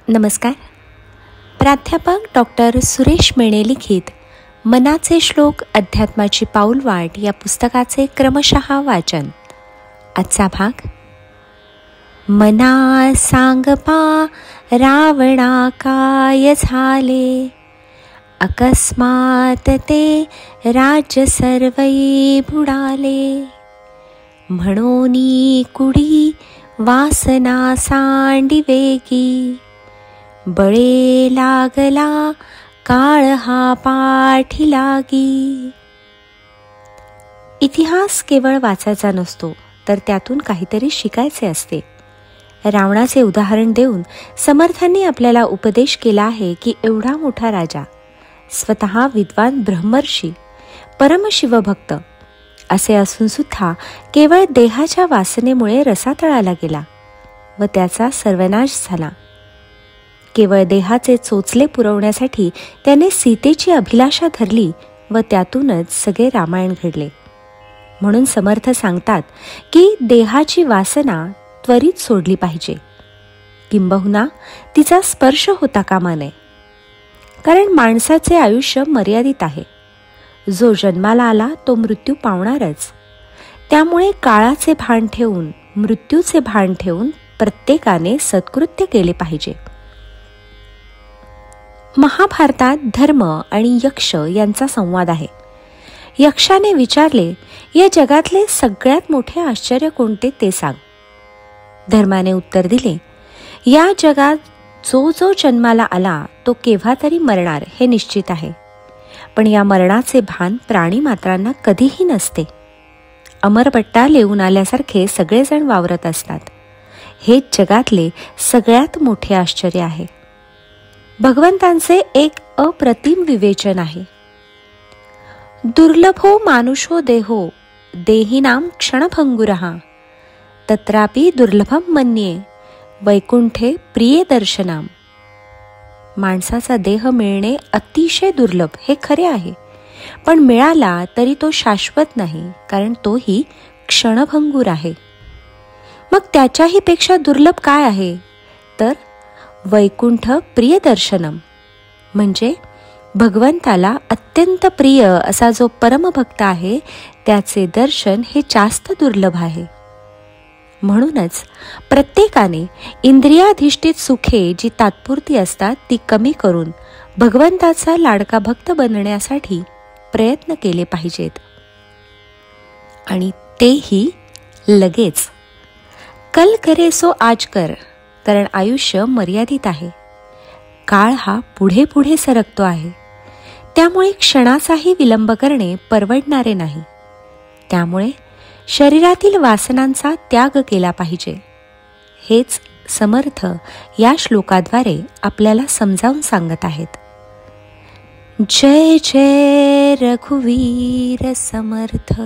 नमस्कार. प्राध्यापक डॉक्टर सुरेश मेणे लिखित मनाचे श्लोक अध्यात्माची पाऊलवाट या पुस्तकाचे क्रमशः वाचन. आजचा भाग. मना सांगपा रावणा काय झाले, अकस्मात ते राज्य सर्वै बुडाले. म्हणोनी कुडी वासना सांडी वेगी, बळे लागला काळ हा पाठी लागी. इतिहास केवळ वाचायचा नसतो, तर त्यातून काहीतरी शिकायचे असते. रावणाचे उदाहरण देऊन समर्थांनी आपल्याला उपदेश केला आहे की एवढा मोठा राजा, स्वतः विद्वान ब्रह्मर्षी, परमशिवभक्त असे असून सुद्धा केवळ देहाच्या वासनेमुळे रसातळाला गेला व त्याचा सर्वनाश झाला. केवळ देहाचे चोचले पुरवण्यासाठी त्याने सीतेची अभिलाषा धरली व त्यातूनच सगळे रामायण घडले. म्हणून समर्थ सांगतात की देहाची वासना त्वरित सोडली पाहिजे, किंबहुना तिचा स्पर्श होता कामा नये. कारण माणसाचे आयुष्य मर्यादित आहे. जो जन्माला आला तो मृत्यू पावणारच. त्यामुळे काळाचे भान ठेवून, मृत्यूचे भान ठेवून प्रत्येकाने सत्कृत्य केले पाहिजे. महाभारतात धर्म आणि यक्ष यांचा संवाद आहे. यक्षाने विचारले, या जगातले सगळ्यात मोठे आश्चर्य कोणते ते सांग. धर्माने उत्तर दिले, या जगात जो जो जन्माला आला तो केव्हा तरी मरणार हे निश्चित आहे. पण या मरणाचे भान प्राणी मात्रांना कधीही नसते. अमरपट्टा लिहून आल्यासारखे सगळेजण वावरत असतात. हेच जगातले सगळ्यात मोठे आश्चर्य आहे. भगवंतांचे एक अप्रतिम विवेचन आहे. दुर्लभो मानुषो देहो, देहिनाम क्षणभंगुरहा, तत्रापि दुर्लभम मन्ये, वैकुंठे प्रिय दर्शनाम. माणसाचा देह मिळणे अतिशय दुर्लभ हे खरे आहे, पण मिळाला तरी तो शाश्वत नाही, कारण तोही क्षणभंगूर आहे. मग त्याच्याही पेक्षा दुर्लभ काय आहे, तर वैकुंठ प्रिय दर्शनम, म्हणजे भगवंताला अत्यंत प्रिय असा जो परमभक्त आहे त्याचे दर्शन हे जास्त दुर्लभ आहे. म्हणूनच प्रत्येकाने इंद्रियाधिष्ठित सुखे जी तात्पुरती असतात ती कमी करून भगवंताचा लाडका भक्त बनण्यासाठी प्रयत्न केले पाहिजेत, आणि तेही लगेच. कल करे सो आज कर, कारण आयुष्य मर्यादित आहे. काळ हा पुढे पुढे सरकतो आहे. त्यामुळे क्षणाचाही विलंब करणे परवडणारे नाही. त्यामुळे शरीरातील वासनांचा त्याग केला पाहिजे. हेच समर्थ या श्लोकाद्वारे आपल्याला समजावून सांगत आहेत. जय जय रघुवीर समर्थ.